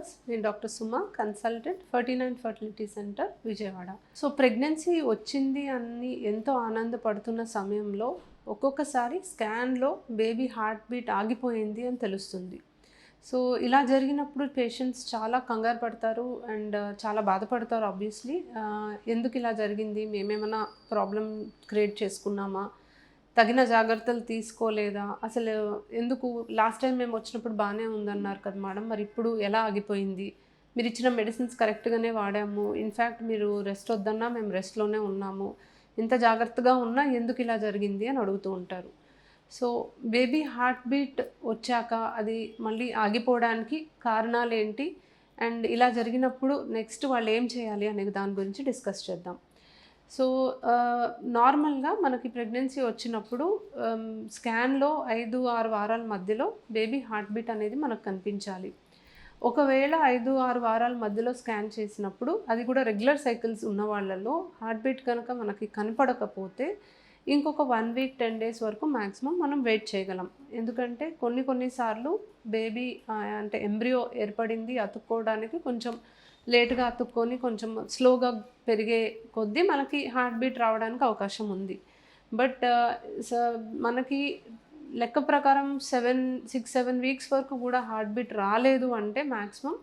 Viewers, నేను doctor Suma, consultant 39 fertility centre Vijayawada. So pregnancy వచ్చింది అని ఎంతో ఆనందపడుతున్న సమయంలో ఒక్కొక్కసారి స్కాన్లో బేబీ హార్ట్ బీట్ ఆగిపోయింది అని తెలుస్తుంది. సో ఇలా జరిగినప్పుడు పేషెంట్స్ చాలా కంగారు పడతారు అండ్ చాలా బాధపడతారు. ఆబ్వియస్లీ ఎందుకు ఇలా జరిగింది, మేమేమైనా ప్రాబ్లం క్రియేట్ చేసుకున్నామా, తగిన జాగ్రత్తలు తీసుకోలేదా, అసలు ఎందుకు లాస్ట్ టైం మేము వచ్చినప్పుడు బాగానే ఉందన్నారు కదా మేడం, మరి ఇప్పుడు ఎలా ఆగిపోయింది, మీరు ఇచ్చిన మెడిసిన్స్ కరెక్ట్గానే వాడాము, ఇన్ఫ్యాక్ట్ మీరు రెస్ట్ వద్దన్నా మేము రెస్ట్లోనే ఉన్నాము, ఇంత జాగ్రత్తగా ఉన్నా ఎందుకు ఇలా జరిగింది అని అడుగుతూ ఉంటారు. సో బేబీ హార్ట్ బీట్ వచ్చాక అది మళ్ళీ ఆగిపోవడానికి కారణాలు ఏంటి అండ్ ఇలా జరిగినప్పుడు నెక్స్ట్ వాళ్ళు ఏం చేయాలి అనే దాని గురించి డిస్కస్ చేద్దాం. సో నార్మల్గా మనకి ప్రెగ్నెన్సీ వచ్చినప్పుడు స్కాన్లో 5-6 వారాల మధ్యలో బేబీ హార్ట్ బీట్ అనేది మనకు కనిపించాలి. ఒకవేళ 5-6 వారాల మధ్యలో స్కాన్ చేసినప్పుడు అది కూడా రెగ్యులర్ సైకిల్స్ ఉన్న వాళ్ళలో హార్ట్ బీట్ కనుక మనకి కనపడకపోతే ఇంకొక 1 వీక్ 10 డేస్ వరకు మ్యాక్సిమం మనం వెయిట్ చేయగలం. ఎందుకంటే కొన్నిసార్లు బేబీ అంటే ఎంబ్రియో ఏర్పడింది అతుక్కోవడానికి కొంచెం లేట్గా అతుక్కొని కొంచెం స్లోగా పెరిగే కొద్దీ మనకి హార్ట్ బీట్ రావడానికి అవకాశం ఉంది. బట్ మనకి లెక్క ప్రకారం 6-7 వీక్స్ వరకు కూడా హార్ట్ బీట్ రాలేదు అంటే మ్యాక్సిమం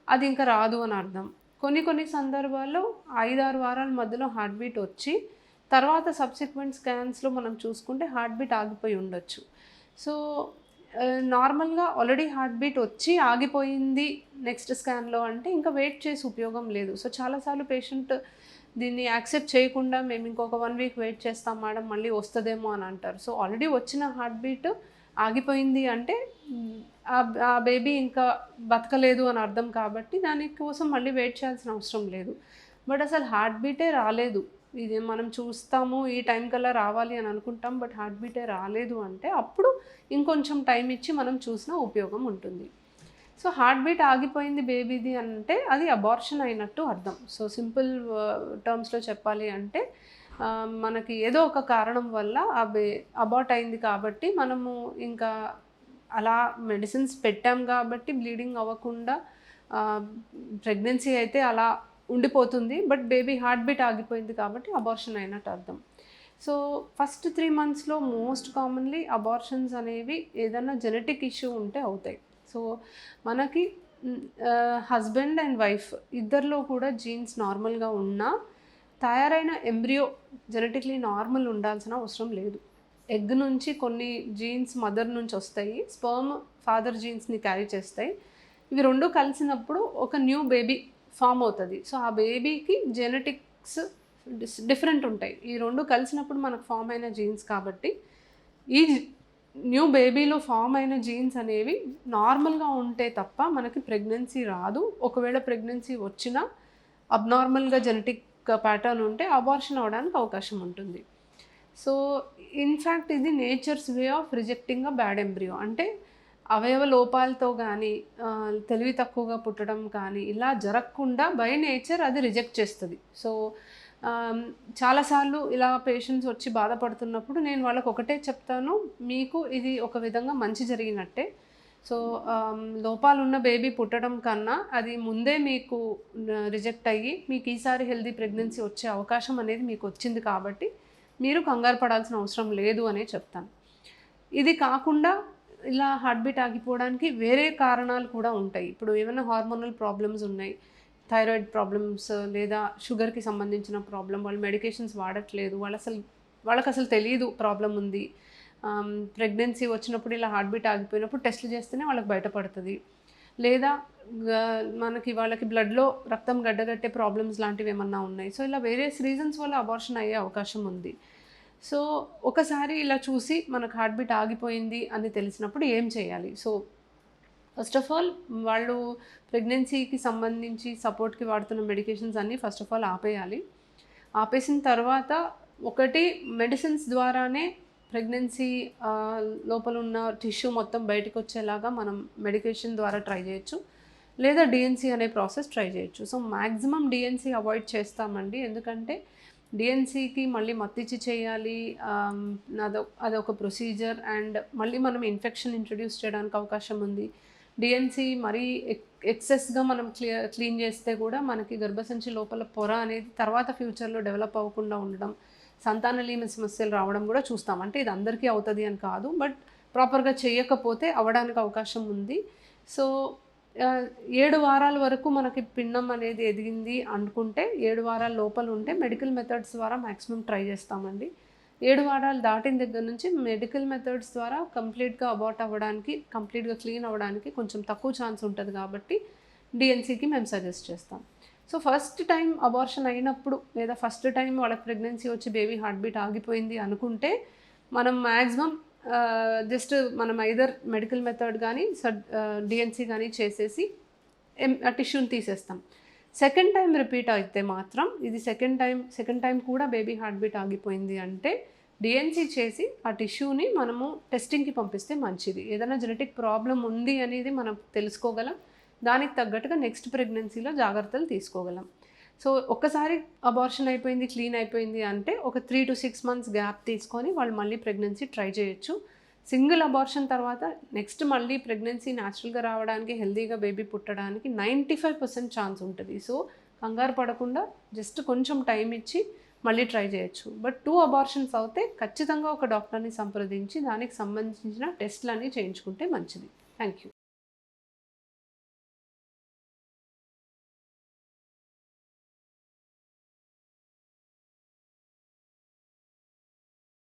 అది ఇంకా రాదు అని అర్థం. కొన్ని సందర్భాల్లో 5-6 వారాల మధ్యలో హార్ట్ బీట్ వచ్చి తర్వాత సబ్సిక్వెంట్ స్కాన్స్లో మనం చూసుకుంటే హార్ట్ బీట్ ఆగిపోయి ఉండొచ్చు. సో నార్మల్గా ఆల్రెడీ హార్ట్ బీట్ వచ్చి ఆగిపోయింది నెక్స్ట్ స్కాన్లో అంటే ఇంకా వెయిట్ చేసి ఉపయోగం లేదు. సో చాలాసార్లు పేషెంట్ దీన్ని యాక్సెప్ట్ చేయకుండా మేము ఇంకొక 1 వీక్ వెయిట్ చేస్తాం మేడం, మళ్ళీ వస్తుందేమో అని అంటారు. సో ఆల్రెడీ వచ్చిన హార్ట్ బీట్ ఆగిపోయింది అంటే ఆ బేబీ ఇంకా బతకలేదు అని అర్థం. కాబట్టి దానికోసం మళ్ళీ వెయిట్ చేయాల్సిన అవసరం లేదు. బట్ అసలు హార్ట్ బీటే రాలేదు, ఇది మనం చూస్తాము ఈ టైం కల్లా రావాలి అని అనుకుంటాం, బట్ హార్ట్ బీటే రాలేదు అంటే అప్పుడు ఇంకొంచెం టైం ఇచ్చి మనం చూసినా ఉపయోగం ఉంటుంది. సో హార్ట్ బీట్ ఆగిపోయింది బేబీది అంటే అది అబార్షన్ అయినట్టు అర్థం. సో సింపుల్ టర్మ్స్లో చెప్పాలి అంటే మనకి ఏదో ఒక కారణం వల్ల అబార్ట్ అయింది కాబట్టి మనము ఇంకా అలా మెడిసిన్స్ పెట్టాం కాబట్టి బ్లీడింగ్ అవ్వకుండా ప్రెగ్నెన్సీ అయితే అలా ఉండిపోతుంది, బట్ బేబీ హార్ట్ బీట్ ఆగిపోయింది కాబట్టి అబార్షన్ అయినట్టు అర్థం. సో ఫస్ట్ 3 మంత్స్లో మోస్ట్ కామన్లీ అబార్షన్స్ అనేవి ఏదైనా జెనెటిక్ ఇష్యూ ఉంటే అవుతాయి. సో మనకి హస్బెండ్ అండ్ వైఫ్ ఇద్దరిలో కూడా జీన్స్ నార్మల్గా ఉన్నా తయారైన ఎంబ్రియో జెనెటిక్లీ నార్మల్ ఉండాల్సిన అవసరం లేదు. ఎగ్ నుంచి కొన్ని జీన్స్ మదర్ నుంచి వస్తాయి, స్పర్మ్ ఫాదర్ జీన్స్ని క్యారీ చేస్తాయి. ఇవి రెండు కలిసినప్పుడు ఒక న్యూ బేబీ ఫామ్ అవుతుంది. సో ఆ బేబీకి జెనెటిక్స్ డిఫరెంట్ ఉంటాయి. ఈ రెండు కలిసినప్పుడు మనకు ఫామ్ అయిన జీన్స్ కాబట్టి ఈ న్యూ బేబీలో ఫామ్ అయిన జీన్స్ అనేవి నార్మల్గా ఉంటే తప్ప మనకి ప్రెగ్నెన్సీ రాదు. ఒకవేళ ప్రెగ్నెన్సీ వచ్చినా అబ్నార్మల్గా జెనెటిక్ ప్యాటర్న్ ఉంటే అబార్షన్ అవడానికి అవకాశం ఉంటుంది. సో ఇన్ఫ్యాక్ట్ ఇది nature's way of rejecting a bad embryo. అంటే అవయవ లోపాలతో కానీ తెలివి తక్కువగా పుట్టడం కానీ ఇలా జరగకుండా బై నేచర్ అది రిజెక్ట్ చేస్తుంది. సో చాలాసార్లు ఇలా పేషెంట్స్ వచ్చి బాధపడుతున్నప్పుడు నేను వాళ్ళకు ఒకటే చెప్తాను, మీకు ఇది ఒక విధంగా మంచి జరిగినట్టే. సో లోపాలు ఉన్న బేబీ పుట్టడం కన్నా అది ముందే మీకు రిజెక్ట్ అయ్యి మీకు ఈసారి హెల్దీ ప్రెగ్నెన్సీ వచ్చే అవకాశం అనేది మీకు వచ్చింది కాబట్టి మీరు కంగారు పడాల్సిన అవసరం లేదు అనే చెప్తాను. ఇది కాకుండా ఇలా హార్ట్ బీట్ ఆగిపోవడానికి వేరే కారణాలు కూడా ఉంటాయి. ఇప్పుడు ఏమైనా హార్మోనల్ ప్రాబ్లమ్స్ ఉన్నాయి, థైరాయిడ్ ప్రాబ్లమ్స్ లేదా షుగర్కి సంబంధించిన ప్రాబ్లం, వాళ్ళు మెడికేషన్స్ వాడట్లేదు, వాళ్ళకి అసలు తెలియదు ప్రాబ్లం ఉంది, ప్రెగ్నెన్సీ వచ్చినప్పుడు ఇలా హార్ట్ బీట్ ఆగిపోయినప్పుడు టెస్ట్లు చేస్తేనే వాళ్ళకి బయటపడుతుంది. లేదా వాళ్ళకి బ్లడ్లో రక్తం గడ్డగట్టే ప్రాబ్లమ్స్ లాంటివి ఏమన్నా ఉన్నాయి. సో ఇలా వేరియస్ రీజన్స్ వల్ల అబార్షన్ అయ్యే అవకాశం ఉంది. సో ఒకసారి ఇలా చూసి మనకు హార్ట్ బీట్ ఆగిపోయింది అని తెలిసినప్పుడు ఏం చేయాలి? సో ఫస్ట్ ఆఫ్ ఆల్ వాళ్ళు ప్రెగ్నెన్సీకి సంబంధించి సపోర్ట్కి వాడుతున్న మెడికేషన్స్ అన్నీ ఫస్ట్ ఆఫ్ ఆల్ ఆపేయాలి. ఆపేసిన తర్వాత ఒకటి మెడిసిన్స్ ద్వారానే ప్రెగ్నెన్సీ లోపల ఉన్న టిష్యూ మొత్తం బయటకు వచ్చేలాగా మనం మెడికేషన్ ద్వారా ట్రై చేయొచ్చు, లేదా డిఎన్సీ అనే ప్రాసెస్ ట్రై చేయొచ్చు. సో మ్యాక్సిమం డిఎన్సీ అవాయిడ్ చేస్తామండి, ఎందుకంటే డిఎన్సీకి మళ్ళీ మత్తిచ్చి చేయాలి, అదొక ప్రొసీజర్ అండ్ మళ్ళీ మనం ఇన్ఫెక్షన్ ఇంట్రడ్యూస్ చేయడానికి అవకాశం ఉంది. డిఎన్సీ మరీ ఎక్సెస్గా మనం క్లీన్ చేస్తే కూడా మనకి గర్భసంచి లోపల పొర అనేది తర్వాత ఫ్యూచర్లో డెవలప్ అవ్వకుండా ఉండడం, సంతానలేమి సమస్యలు రావడం కూడా చూస్తాం. అంటే ఇది అందరికీ అవుతుంది అని కాదు, బట్ ప్రాపర్గా చేయకపోతే అవ్వడానికి అవకాశం ఉంది. సో 7 వారాల వరకు మనకి పిండం అనేది ఎదిగింది అనుకుంటే 7 వారాల లోపల ఉంటే మెడికల్ మెథడ్స్ ద్వారా మ్యాక్సిమం ట్రై చేస్తామండి. 7 వారాలు దాటిన దగ్గర నుంచి మెడికల్ మెథడ్స్ ద్వారా కంప్లీట్గా అబార్ట్ అవ్వడానికి, కంప్లీట్గా క్లీన్ అవ్వడానికి కొంచెం తక్కువ ఛాన్స్ ఉంటుంది కాబట్టి డిఎన్సీకి మేము సజెస్ట్ చేస్తాం. సో ఫస్ట్ టైం అబార్షన్ అయినప్పుడు లేదా ఫస్ట్ టైం వాళ్ళకి ప్రెగ్నెన్సీ వచ్చి బేబీ హార్ట్ బీట్ ఆగిపోయింది అనుకుంటే మనం మ్యాక్సిమం జస్ట్ మనం ఐదర్ మెడికల్ మెథడ్ కానీ డిఎన్సీ కానీ చేసేసి టిష్యూని తీసేస్తాం. సెకండ్ టైం రిపీట్ అయితే మాత్రం ఇది సెకండ్ టైం కూడా బేబీ హార్ట్ బీట్ ఆగిపోయింది అంటే డిఎన్సీ చేసి ఆ టిష్యూని మనము టెస్టింగ్కి పంపిస్తే మంచిది. ఏదైనా జెనెటిక్ ప్రాబ్లం ఉంది అనేది మనం తెలుసుకోగలం, దానికి తగ్గట్టుగా నెక్స్ట్ ప్రెగ్నెన్సీలో జాగ్రత్తలు తీసుకోగలం. సో ఒక్కసారి అబార్షన్ అయిపోయింది, క్లీన్ అయిపోయింది అంటే ఒక 3 to 6 months గ్యాప్ తీసుకొని వాళ్ళు మళ్ళీ ప్రెగ్నెన్సీ ట్రై చేయొచ్చు. సింగిల్ అబార్షన్ తర్వాత నెక్స్ట్ మళ్ళీ ప్రెగ్నెన్సీ న్యాచురల్గా రావడానికి, హెల్తీగా బేబీ పుట్టడానికి 95% ఛాన్స్ ఉంటుంది. సో కంగారు పడకుండా జస్ట్ కొంచెం టైం ఇచ్చి మళ్ళీ ట్రై చేయొచ్చు. బట్ 2 అబార్షన్స్ అవుతే ఖచ్చితంగా ఒక డాక్టర్ని సంప్రదించి దానికి సంబంధించిన టెస్ట్లన్నీ చేయించుకుంటే మంచిది. Thank you.